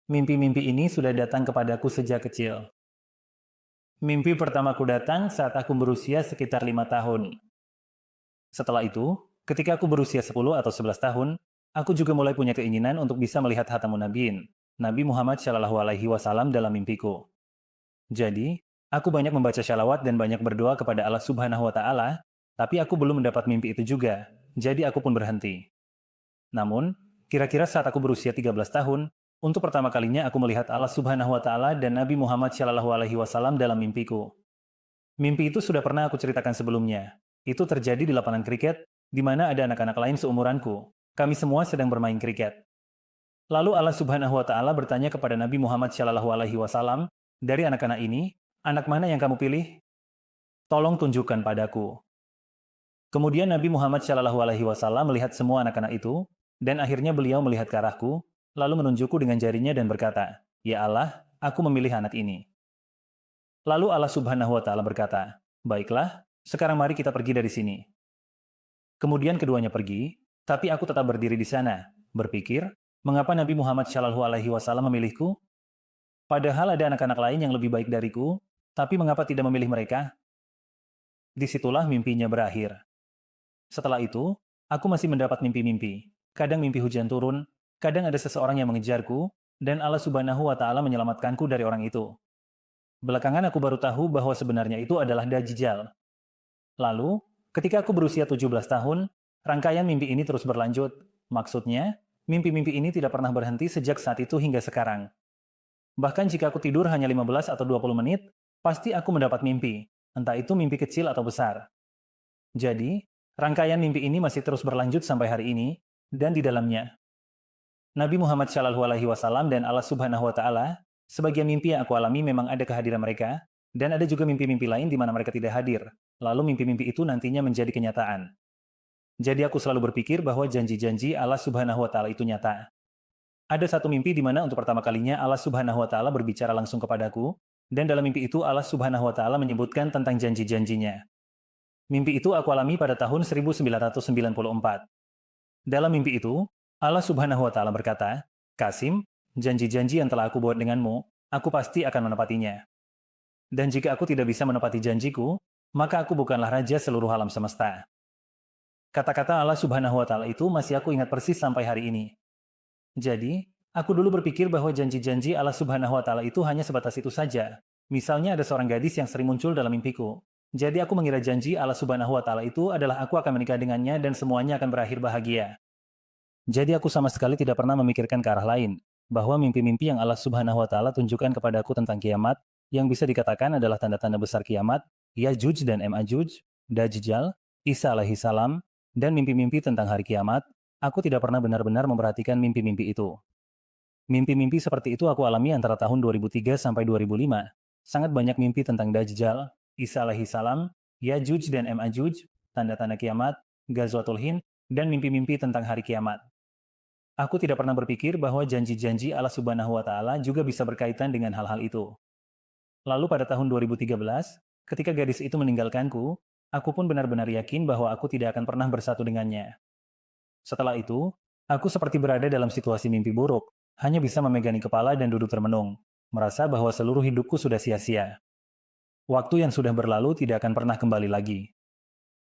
Mimpi-mimpi ini sudah datang kepadaku sejak kecil. Mimpi pertamaku datang saat aku berusia sekitar 5 tahun. Setelah itu, ketika aku berusia 10 atau 11 tahun, aku juga mulai punya keinginan untuk bisa melihat Khatamun Nabiin, Nabi Muhammad Shallallahu Alaihi Wasallam dalam mimpiku. Jadi, aku banyak membaca syalawat dan banyak berdoa kepada Allah Subhanahu wa Ta'ala, tapi aku belum mendapat mimpi itu juga, jadi aku pun berhenti. Namun, kira-kira saat aku berusia 13 tahun, untuk pertama kalinya aku melihat Allah Subhanahu wa Ta'ala dan Nabi Muhammad Shallallahu Alaihi Wasallam dalam mimpiku. Mimpi itu sudah pernah aku ceritakan sebelumnya. Itu terjadi di lapangan kriket, di mana ada anak-anak lain seumuranku. Kami semua sedang bermain kriket. Lalu Allah Subhanahu wa Ta'ala bertanya kepada Nabi Muhammad Shallallahu Alaihi Wasallam, dari anak-anak ini, anak mana yang kamu pilih? Tolong tunjukkan padaku. Kemudian Nabi Muhammad Shallallahu Alaihi Wasallam melihat semua anak-anak itu, dan akhirnya beliau melihat ke arahku, lalu menunjukku dengan jarinya dan berkata, "Ya Allah, aku memilih anak ini." Lalu Allah Subhanahu wa Ta'ala berkata, "Baiklah, sekarang mari kita pergi dari sini." Kemudian keduanya pergi, tapi aku tetap berdiri di sana, berpikir, mengapa Nabi Muhammad Shallallahu Alaihi Wasallam memilihku? Padahal ada anak-anak lain yang lebih baik dariku, tapi mengapa tidak memilih mereka? Disitulah mimpinya berakhir. Setelah itu, aku masih mendapat mimpi-mimpi. Kadang mimpi hujan turun, kadang ada seseorang yang mengejarku, dan Allah Subhanahu wa Ta'ala menyelamatkanku dari orang itu. Belakangan aku baru tahu bahwa sebenarnya itu adalah Dajjal. Lalu, ketika aku berusia 17 tahun, rangkaian mimpi ini terus berlanjut. Maksudnya, mimpi-mimpi ini tidak pernah berhenti sejak saat itu hingga sekarang. Bahkan jika aku tidur hanya 15 atau 20 menit, pasti aku mendapat mimpi, entah itu mimpi kecil atau besar. Jadi, rangkaian mimpi ini masih terus berlanjut sampai hari ini, dan di dalamnya, Nabi Muhammad Shallallahu Alaihi Wasallam dan Allah Subhanahu wa Ta'ala, sebagian mimpi yang aku alami memang ada kehadiran mereka, dan ada juga mimpi-mimpi lain di mana mereka tidak hadir. Lalu mimpi-mimpi itu nantinya menjadi kenyataan. Jadi aku selalu berpikir bahwa janji-janji Allah Subhanahu wa Ta'ala itu nyata. Ada satu mimpi di mana untuk pertama kalinya Allah Subhanahu wa Ta'ala berbicara langsung kepadaku, dan dalam mimpi itu Allah Subhanahu wa Ta'ala menyebutkan tentang janji-janjinya. Mimpi itu aku alami pada tahun 1994. Dalam mimpi itu, Allah Subhanahu wa Ta'ala berkata, "Kasim, janji-janji yang telah aku buat denganmu, aku pasti akan menepatinya. Dan jika aku tidak bisa menepati janjiku, maka aku bukanlah raja seluruh alam semesta." Kata-kata Allah Subhanahu wa Ta'ala itu masih aku ingat persis sampai hari ini. Jadi, aku dulu berpikir bahwa janji-janji Allah Subhanahu wa Ta'ala itu hanya sebatas itu saja. Misalnya ada seorang gadis yang sering muncul dalam mimpiku. Jadi aku mengira janji Allah Subhanahu wa Ta'ala itu adalah aku akan menikah dengannya dan semuanya akan berakhir bahagia. Jadi aku sama sekali tidak pernah memikirkan ke arah lain, bahwa mimpi-mimpi yang Allah Subhanahu wa Ta'ala tunjukkan kepadaku tentang kiamat, yang bisa dikatakan adalah tanda-tanda besar kiamat, Yajuj dan Ma'juj, Dajjal, Isa alaihi salam, dan mimpi-mimpi tentang hari kiamat, aku tidak pernah benar-benar memperhatikan mimpi-mimpi itu. Mimpi-mimpi seperti itu aku alami antara tahun 2003 sampai 2005. Sangat banyak mimpi tentang Dajjal, Isa alaihi salam, Yajuj dan Ma'juj, tanda-tanda kiamat, Ghazwatul Hind, dan mimpi-mimpi tentang hari kiamat. Aku tidak pernah berpikir bahwa janji-janji Allah Subhanahu wa Ta'ala juga bisa berkaitan dengan hal-hal itu. Lalu pada tahun 2013, ketika gadis itu meninggalkanku, aku pun benar-benar yakin bahwa aku tidak akan pernah bersatu dengannya. Setelah itu, aku seperti berada dalam situasi mimpi buruk, hanya bisa memegangi kepala dan duduk termenung, merasa bahwa seluruh hidupku sudah sia-sia. Waktu yang sudah berlalu tidak akan pernah kembali lagi.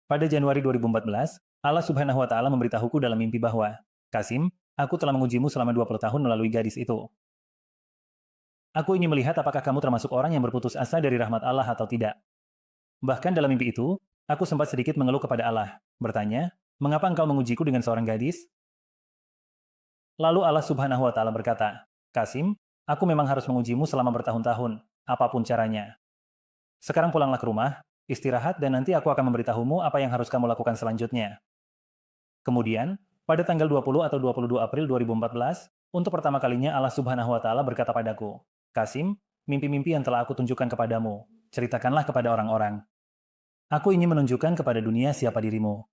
Pada Januari 2014, Allah Subhanahu wa Ta'ala memberitahuku dalam mimpi bahwa, "Kasim, aku telah mengujimu selama 20 tahun melalui gadis itu. Aku ingin melihat apakah kamu termasuk orang yang berputus asa dari rahmat Allah atau tidak." Bahkan dalam mimpi itu, aku sempat sedikit mengeluh kepada Allah, bertanya, "Mengapa engkau mengujiku dengan seorang gadis?" Lalu Allah Subhanahu wa Ta'ala berkata, "Kasim, aku memang harus mengujimu selama bertahun-tahun, apapun caranya. Sekarang pulanglah ke rumah, istirahat, dan nanti aku akan memberitahumu apa yang harus kamu lakukan selanjutnya." Kemudian, pada tanggal 20 atau 22 April 2014, untuk pertama kalinya Allah Subhanahu wa Ta'ala berkata padaku, "Kasim, mimpi-mimpi yang telah aku tunjukkan kepadamu, ceritakanlah kepada orang-orang. Aku ingin menunjukkan kepada dunia siapa dirimu."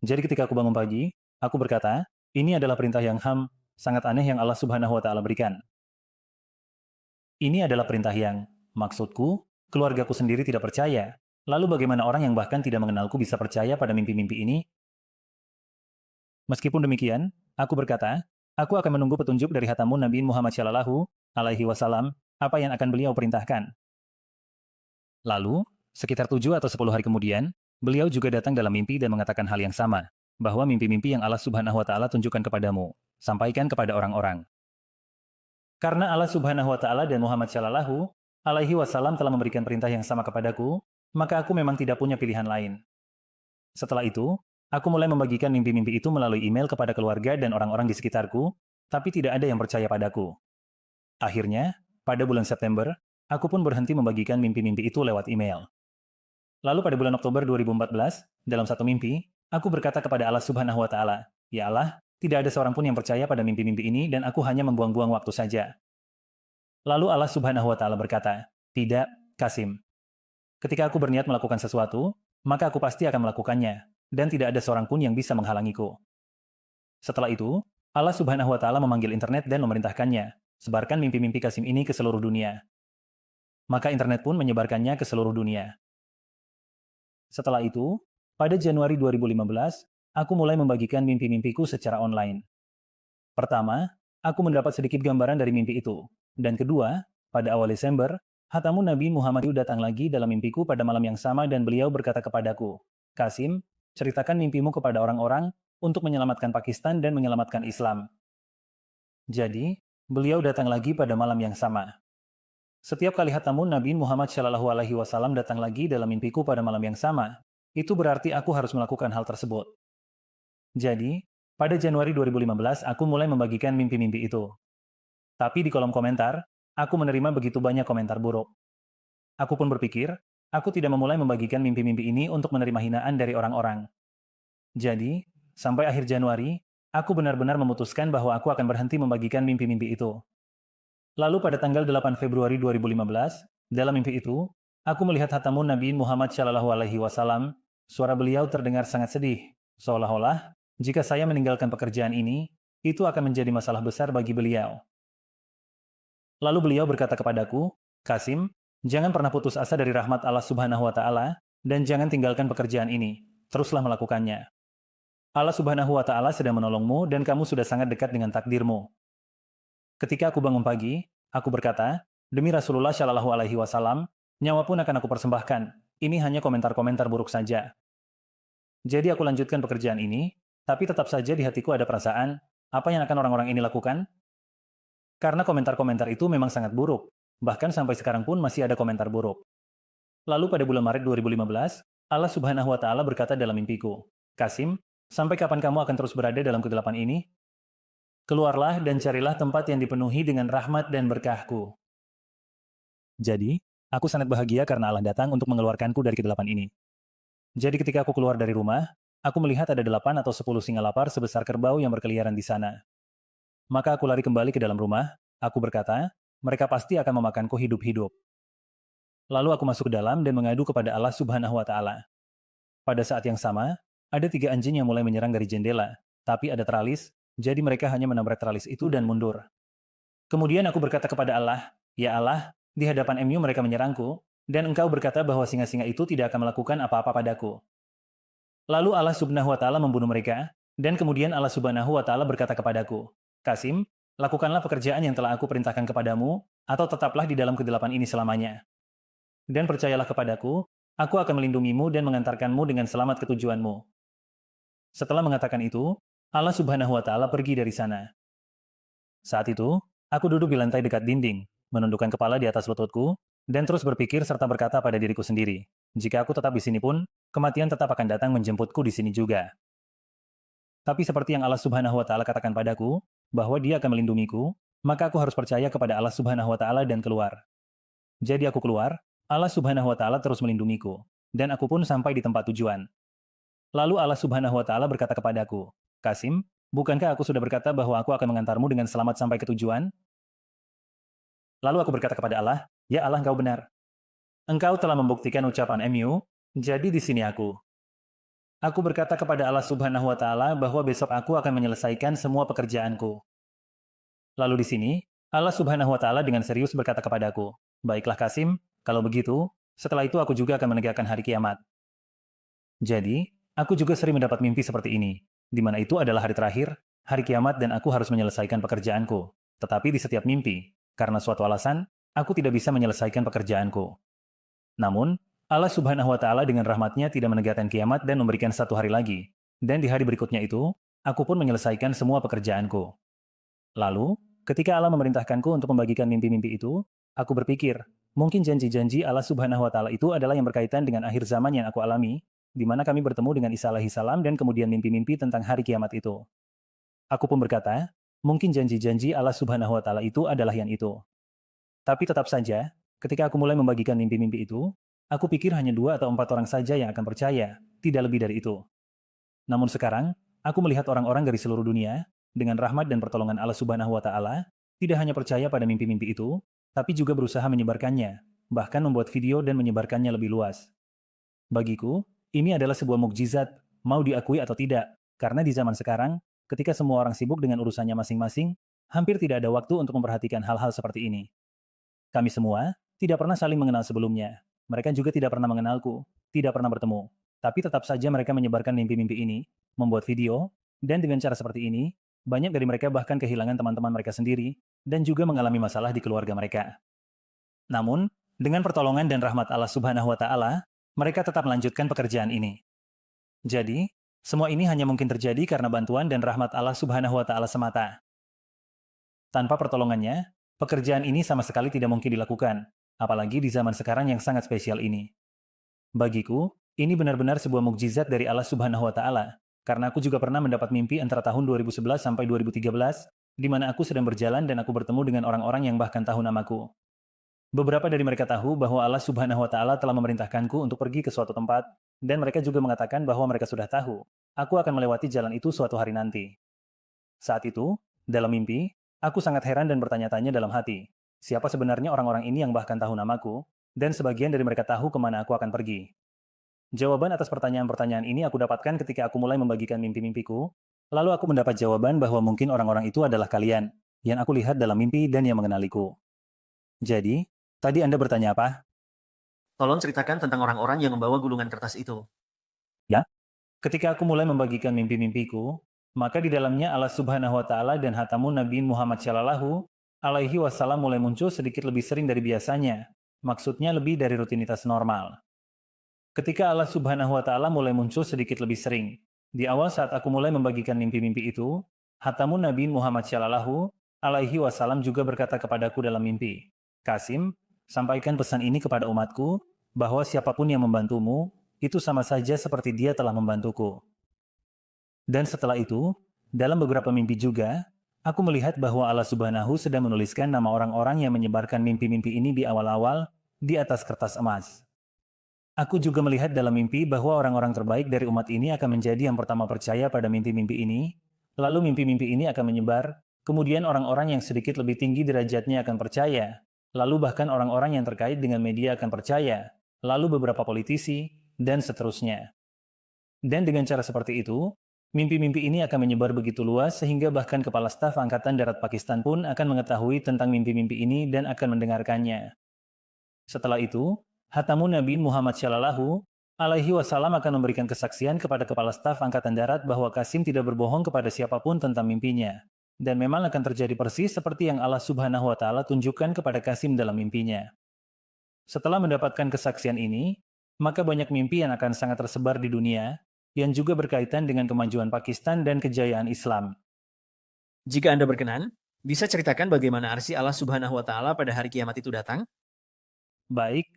Jadi ketika aku bangun pagi, aku berkata, ini adalah perintah yang sangat aneh yang Allah Subhanahu wa Ta'ala berikan. Ini adalah perintah yang, maksudku, keluargaku sendiri tidak percaya. Lalu bagaimana orang yang bahkan tidak mengenalku bisa percaya pada mimpi-mimpi ini? Meskipun demikian, aku berkata, aku akan menunggu petunjuk dari hatamu Nabi Muhammad Shallallahu Alaihi Wasallam, apa yang akan beliau perintahkan. Lalu, sekitar 7 atau 10 hari kemudian, beliau juga datang dalam mimpi dan mengatakan hal yang sama, bahwa mimpi-mimpi yang Allah Subhanahu wa Ta'ala tunjukkan kepadamu, sampaikan kepada orang-orang. Karena Allah Subhanahu wa Ta'ala dan Muhammad Shallallahu Alaihi Wasallam telah memberikan perintah yang sama kepadaku, maka aku memang tidak punya pilihan lain. Setelah itu, aku mulai membagikan mimpi-mimpi itu melalui email kepada keluarga dan orang-orang di sekitarku, tapi tidak ada yang percaya padaku. Akhirnya, pada bulan September, aku pun berhenti membagikan mimpi-mimpi itu lewat email. Lalu pada bulan Oktober 2014, dalam satu mimpi, aku berkata kepada Allah Subhanahu wa Ta'ala, "Ya Allah, tidak ada seorang pun yang percaya pada mimpi-mimpi ini dan aku hanya membuang-buang waktu saja." Lalu Allah Subhanahu wa Ta'ala berkata, "Tidak, Qasim. Ketika aku berniat melakukan sesuatu, maka aku pasti akan melakukannya, dan tidak ada seorang pun yang bisa menghalangiku." Setelah itu, Allah Subhanahu wa Ta'ala memanggil internet dan memerintahkannya, sebarkan mimpi-mimpi Qasim ini ke seluruh dunia. Maka internet pun menyebarkannya ke seluruh dunia. Setelah itu, pada Januari 2015, aku mulai membagikan mimpi-mimpiku secara online. Pertama, aku mendapat sedikit gambaran dari mimpi itu. Dan kedua, pada awal Desember, hatamu Nabi Muhammad datang lagi dalam mimpiku pada malam yang sama dan beliau berkata kepadaku, "Qasim, ceritakan mimpimu kepada orang-orang untuk menyelamatkan Pakistan dan menyelamatkan Islam." Jadi, beliau datang lagi pada malam yang sama. Setiap kali hatamu Nabi Muhammad Shallallahu Alaihi Wasallam datang lagi dalam mimpiku pada malam yang sama, itu berarti aku harus melakukan hal tersebut. Jadi, pada Januari 2015 aku mulai membagikan mimpi-mimpi itu. Tapi di kolom komentar, aku menerima begitu banyak komentar buruk. Aku pun berpikir, aku tidak memulai membagikan mimpi-mimpi ini untuk menerima hinaan dari orang-orang. Jadi, sampai akhir Januari, aku benar-benar memutuskan bahwa aku akan berhenti membagikan mimpi-mimpi itu. Lalu pada tanggal 8 Februari 2015, dalam mimpi itu, aku melihat hatamu Nabi Muhammad Shallallahu Alaihi Wasallam, suara beliau terdengar sangat sedih, seolah-olah, jika saya meninggalkan pekerjaan ini, itu akan menjadi masalah besar bagi beliau. Lalu beliau berkata kepadaku, "Qasim, jangan pernah putus asa dari rahmat Allah Subhanahu wa Ta'ala, dan jangan tinggalkan pekerjaan ini, teruslah melakukannya. Allah Subhanahu wa Ta'ala sedang menolongmu dan kamu sudah sangat dekat dengan takdirmu." Ketika aku bangun pagi, aku berkata, "Demi Rasulullah Shallallahu Alaihi Wasallam, nyawa pun akan aku persembahkan. Ini hanya komentar-komentar buruk saja." Jadi aku lanjutkan pekerjaan ini, tapi tetap saja di hatiku ada perasaan, apa yang akan orang-orang ini lakukan? Karena komentar-komentar itu memang sangat buruk, bahkan sampai sekarang pun masih ada komentar buruk. Lalu pada bulan Maret 2015, Allah Subhanahu wa Ta'ala berkata dalam mimpiku, "Qasim, sampai kapan kamu akan terus berada dalam kegelapan ini? Keluarlah dan carilah tempat yang dipenuhi dengan rahmat dan berkahku." Jadi, aku sangat bahagia karena Allah datang untuk mengeluarkanku dari kegelapan ini. Jadi ketika aku keluar dari rumah, aku melihat ada 8 atau 10 singa lapar sebesar kerbau yang berkeliaran di sana. Maka aku lari kembali ke dalam rumah, aku berkata, mereka pasti akan memakanku hidup-hidup. Lalu aku masuk ke dalam dan mengadu kepada Allah Subhanahu wa Ta'ala. Pada saat yang sama, ada 3 anjing yang mulai menyerang dari jendela, tapi ada teralis, jadi mereka hanya menabrak teralis itu dan mundur. Kemudian aku berkata kepada Allah, "Ya Allah, di hadapan MU mereka menyerangku, dan Engkau berkata bahwa singa-singa itu tidak akan melakukan apa-apa padaku." Lalu Allah Subhanahu wa Ta'ala membunuh mereka, dan kemudian Allah Subhanahu wa Ta'ala berkata kepadaku, "Qasim, lakukanlah pekerjaan yang telah aku perintahkan kepadamu, atau tetaplah di dalam kegelapan ini selamanya. Dan percayalah kepadaku, aku akan melindungimu dan mengantarkanmu dengan selamat ke tujuanmu." Setelah mengatakan itu, Allah Subhanahu wa Ta'ala pergi dari sana. Saat itu, aku duduk di lantai dekat dinding, menundukkan kepala di atas lututku, dan terus berpikir serta berkata pada diriku sendiri, jika aku tetap di sini pun, kematian tetap akan datang menjemputku di sini juga. Tapi seperti yang Allah Subhanahu wa Ta'ala katakan padaku, bahwa Dia akan melindungiku, maka aku harus percaya kepada Allah Subhanahu wa Ta'ala dan keluar. Jadi aku keluar, Allah Subhanahu wa Ta'ala terus melindungiku, dan aku pun sampai di tempat tujuan. Lalu Allah Subhanahu wa Ta'ala berkata kepadaku, "Qasim, bukankah aku sudah berkata bahwa aku akan mengantarmu dengan selamat sampai ke tujuan?" Lalu aku berkata kepada Allah, "Ya Allah, Engkau benar. Engkau telah membuktikan ucapan MU, jadi di sini aku." Aku berkata kepada Allah Subhanahu wa Ta'ala bahwa besok aku akan menyelesaikan semua pekerjaanku. Lalu di sini, Allah Subhanahu wa Ta'ala dengan serius berkata kepadaku, "Baiklah Qasim, kalau begitu, setelah itu aku juga akan menegakkan hari kiamat." Jadi, aku juga sering mendapat mimpi seperti ini, di mana itu adalah hari terakhir, hari kiamat dan aku harus menyelesaikan pekerjaanku. Tetapi di setiap mimpi, karena suatu alasan, aku tidak bisa menyelesaikan pekerjaanku. Namun, Allah Subhanahu wa Ta'ala dengan rahmatnya tidak menegakkan kiamat dan memberikan satu hari lagi. Dan di hari berikutnya itu, aku pun menyelesaikan semua pekerjaanku. Lalu, ketika Allah memerintahkanku untuk membagikan mimpi-mimpi itu, aku berpikir, mungkin janji-janji Allah Subhanahu wa Ta'ala itu adalah yang berkaitan dengan akhir zaman yang aku alami, di mana kami bertemu dengan Isa alaihi salam dan kemudian mimpi-mimpi tentang hari kiamat itu. Aku pun berkata, mungkin janji-janji Allah Subhanahu wa Ta'ala itu adalah yang itu. Tapi tetap saja, ketika aku mulai membagikan mimpi-mimpi itu, aku pikir hanya 2 atau 4 orang saja yang akan percaya, tidak lebih dari itu. Namun sekarang, aku melihat orang-orang dari seluruh dunia, dengan rahmat dan pertolongan Allah Subhanahu wa Ta'ala, tidak hanya percaya pada mimpi-mimpi itu, tapi juga berusaha menyebarkannya, bahkan membuat video dan menyebarkannya lebih luas. Bagiku, ini adalah sebuah mukjizat, mau diakui atau tidak, karena di zaman sekarang, ketika semua orang sibuk dengan urusannya masing-masing, hampir tidak ada waktu untuk memperhatikan hal-hal seperti ini. Kami semua tidak pernah saling mengenal sebelumnya. Mereka juga tidak pernah mengenalku, tidak pernah bertemu. Tapi tetap saja mereka menyebarkan mimpi-mimpi ini, membuat video, dan dengan cara seperti ini, banyak dari mereka bahkan kehilangan teman-teman mereka sendiri, dan juga mengalami masalah di keluarga mereka. Namun, dengan pertolongan dan rahmat Allah Subhanahu wa Ta'ala, mereka tetap melanjutkan pekerjaan ini. Jadi, semua ini hanya mungkin terjadi karena bantuan dan rahmat Allah Subhanahu wa Ta'ala semata. Tanpa pertolongannya, pekerjaan ini sama sekali tidak mungkin dilakukan, apalagi di zaman sekarang yang sangat spesial ini. Bagiku, ini benar-benar sebuah mukjizat dari Allah Subhanahu wa Ta'ala, karena aku juga pernah mendapat mimpi antara tahun 2011 sampai 2013, di mana aku sedang berjalan dan aku bertemu dengan orang-orang yang bahkan tahu namaku. Beberapa dari mereka tahu bahwa Allah Subhanahu wa Ta'ala telah memerintahkanku untuk pergi ke suatu tempat, dan mereka juga mengatakan bahwa mereka sudah tahu, aku akan melewati jalan itu suatu hari nanti. Saat itu, dalam mimpi, aku sangat heran dan bertanya-tanya dalam hati, siapa sebenarnya orang-orang ini yang bahkan tahu namaku, dan sebagian dari mereka tahu kemana aku akan pergi. Jawaban atas pertanyaan-pertanyaan ini aku dapatkan ketika aku mulai membagikan mimpi-mimpiku, lalu aku mendapat jawaban bahwa mungkin orang-orang itu adalah kalian, yang aku lihat dalam mimpi dan yang mengenaliku. Jadi, tadi Anda bertanya apa? Tolong ceritakan tentang orang-orang yang membawa gulungan kertas itu. Ya, ketika aku mulai membagikan mimpi-mimpiku, maka di dalamnya Allah Subhanahu wa Ta'ala dan hatamu Nabi Muhammad Shallallahu alaihi wasallam mulai muncul sedikit lebih sering dari biasanya. Maksudnya lebih dari rutinitas normal. Ketika Allah Subhanahu wa Ta'ala mulai muncul sedikit lebih sering, di awal saat aku mulai membagikan mimpi-mimpi itu, hatamu Nabi Muhammad Shallallahu alaihi wasallam juga berkata kepadaku dalam mimpi, Kasim, sampaikan pesan ini kepada umatku, bahwa siapapun yang membantumu, itu sama saja seperti dia telah membantuku. Dan setelah itu, dalam beberapa mimpi juga, aku melihat bahwa Allah Subhanahu sedang menuliskan nama orang-orang yang menyebarkan mimpi-mimpi ini di awal-awal di atas kertas emas. Aku juga melihat dalam mimpi bahwa orang-orang terbaik dari umat ini akan menjadi yang pertama percaya pada mimpi-mimpi ini, lalu mimpi-mimpi ini akan menyebar, kemudian orang-orang yang sedikit lebih tinggi derajatnya akan percaya, lalu bahkan orang-orang yang terkait dengan media akan percaya, lalu beberapa politisi, dan seterusnya. Dan dengan cara seperti itu, mimpi-mimpi ini akan menyebar begitu luas sehingga bahkan Kepala Staf Angkatan Darat Pakistan pun akan mengetahui tentang mimpi-mimpi ini dan akan mendengarkannya. Setelah itu, hatamu Nabi Muhammad Shallallahu alaihi wasallam akan memberikan kesaksian kepada Kepala Staf Angkatan Darat bahwa Kasim tidak berbohong kepada siapapun tentang mimpinya. Dan memang akan terjadi persis seperti yang Allah Subhanahu wa Ta'ala tunjukkan kepada Kasim dalam mimpinya. Setelah mendapatkan kesaksian ini, maka banyak mimpi yang akan sangat tersebar di dunia, yang juga berkaitan dengan kemajuan Pakistan dan kejayaan Islam. Jika Anda berkenan, bisa ceritakan bagaimana arsy Allah Subhanahu wa Ta'ala pada hari kiamat itu datang? Baik,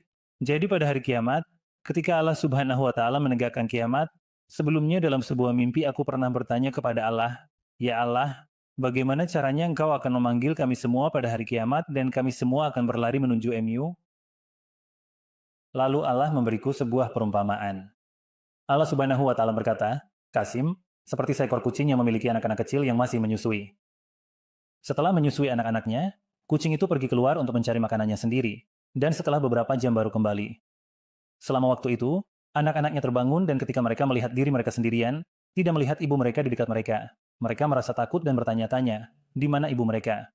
jadi pada hari kiamat, ketika Allah Subhanahu wa Ta'ala menegakkan kiamat, sebelumnya dalam sebuah mimpi aku pernah bertanya kepada Allah, "Ya Allah, bagaimana caranya Engkau akan memanggil kami semua pada hari kiamat dan kami semua akan berlari menuju MU?" Lalu Allah memberiku sebuah perumpamaan. Allah Subhanahu wa Ta'ala berkata, "Kasim, seperti seekor kucing yang memiliki anak-anak kecil yang masih menyusui. Setelah menyusui anak-anaknya, kucing itu pergi keluar untuk mencari makanannya sendiri, dan setelah beberapa jam baru kembali. Selama waktu itu, anak-anaknya terbangun dan ketika mereka melihat diri mereka sendirian, tidak melihat ibu mereka di dekat mereka. Mereka merasa takut dan bertanya-tanya, di mana ibu mereka?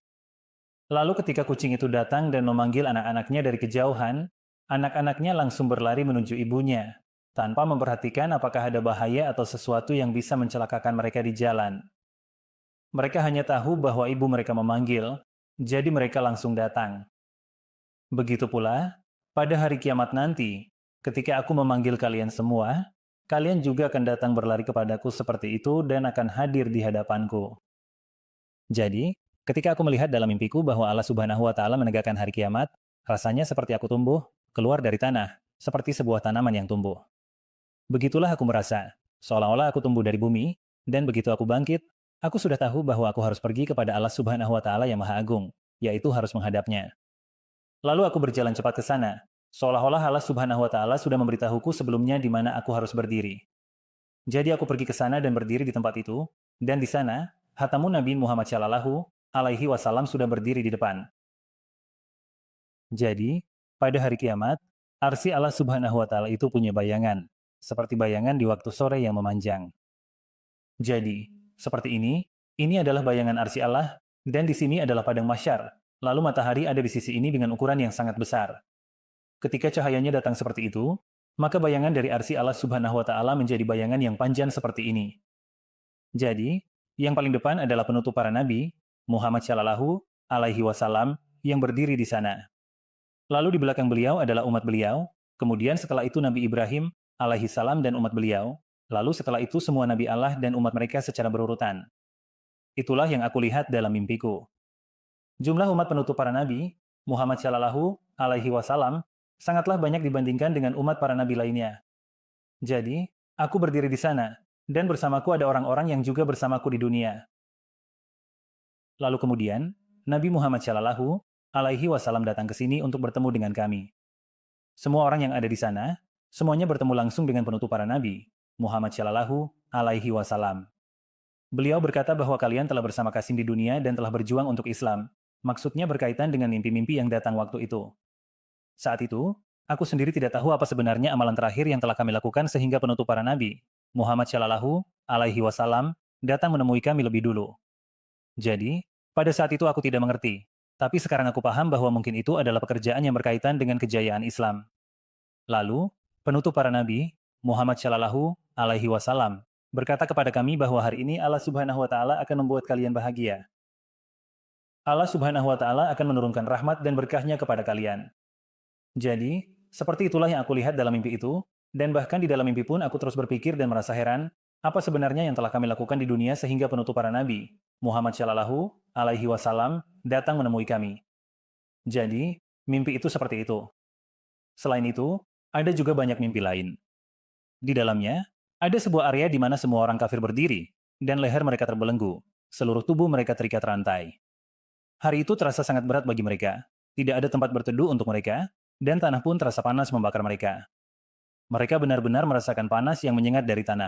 Lalu ketika kucing itu datang dan memanggil anak-anaknya dari kejauhan, anak-anaknya langsung berlari menuju ibunya, tanpa memperhatikan apakah ada bahaya atau sesuatu yang bisa mencelakakan mereka di jalan. Mereka hanya tahu bahwa ibu mereka memanggil, jadi mereka langsung datang. Begitu pula, pada hari kiamat nanti, ketika aku memanggil kalian semua, kalian juga akan datang berlari kepadaku seperti itu dan akan hadir di hadapanku. Jadi, ketika aku melihat dalam mimpiku bahwa Allah Subhanahu wa Ta'ala menegakkan hari kiamat, rasanya seperti aku tumbuh keluar dari tanah, seperti sebuah tanaman yang tumbuh. Begitulah aku merasa, seolah-olah aku tumbuh dari bumi, dan begitu aku bangkit, aku sudah tahu bahwa aku harus pergi kepada Allah Subhanahu wa Ta'ala yang Maha Agung, yaitu harus menghadapnya. Lalu aku berjalan cepat ke sana, seolah-olah Allah Subhanahu wa Ta'ala sudah memberitahuku sebelumnya di mana aku harus berdiri. Jadi aku pergi ke sana dan berdiri di tempat itu, dan di sana, Hatamun Nabi Muhammad Shallallahu Alaihi Wasallam sudah berdiri di depan. Jadi, pada hari kiamat, arsy Allah Subhanahu wa Ta'ala itu punya bayangan, seperti bayangan di waktu sore yang memanjang. Jadi, seperti ini adalah bayangan arsy Allah, dan di sini adalah padang mahsyar, lalu matahari ada di sisi ini dengan ukuran yang sangat besar. Ketika cahayanya datang seperti itu, maka bayangan dari arsy Allah Subhanahu wa Ta'ala menjadi bayangan yang panjang seperti ini. Jadi, yang paling depan adalah penutup para nabi, Muhammad Shallallahu Alaihi Wasallam, yang berdiri di sana. Lalu di belakang beliau adalah umat beliau, kemudian setelah itu Nabi Ibrahim alaihi salam dan umat beliau, lalu setelah itu semua nabi Allah dan umat mereka secara berurutan. Itulah yang aku lihat dalam mimpiku. Jumlah umat penutup para nabi, Muhammad Shallallahu Alaihi Wasallam, sangatlah banyak dibandingkan dengan umat para nabi lainnya. Jadi, aku berdiri di sana, dan bersamaku ada orang-orang yang juga bersamaku di dunia. Lalu kemudian, Nabi Muhammad Shallallahu Alaihi Wasallam datang ke sini untuk bertemu dengan kami. Semua orang yang ada di sana, semuanya bertemu langsung dengan penutup para nabi, Muhammad Shallallahu Alaihi Wasallam. Beliau berkata bahwa kalian telah bersama Qasim di dunia dan telah berjuang untuk Islam. Maksudnya berkaitan dengan mimpi-mimpi yang datang waktu itu. Saat itu, aku sendiri tidak tahu apa sebenarnya amalan terakhir yang telah kami lakukan sehingga penutup para nabi, Muhammad Shallallahu Alaihi Wasallam, datang menemui kami lebih dulu. Jadi, pada saat itu aku tidak mengerti. Tapi sekarang aku paham bahwa mungkin itu adalah pekerjaan yang berkaitan dengan kejayaan Islam. Lalu, penutup para nabi, Muhammad Shallallahu Alaihi Wasallam, berkata kepada kami bahwa hari ini Allah Subhanahu wa Ta'ala akan membuat kalian bahagia. Allah Subhanahu wa Ta'ala akan menurunkan rahmat dan berkahnya kepada kalian. Jadi, seperti itulah yang aku lihat dalam mimpi itu, dan bahkan di dalam mimpi pun aku terus berpikir dan merasa heran, apa sebenarnya yang telah kami lakukan di dunia sehingga penutup para nabi, Muhammad Shallallahu Alaihi Wasallam, datang menemui kami. Jadi, mimpi itu seperti itu. Selain itu, ada juga banyak mimpi lain. Di dalamnya, ada sebuah area di mana semua orang kafir berdiri, dan leher mereka terbelenggu, seluruh tubuh mereka terikat rantai. Hari itu terasa sangat berat bagi mereka, tidak ada tempat berteduh untuk mereka, dan tanah pun terasa panas membakar mereka. Mereka benar-benar merasakan panas yang menyengat dari tanah.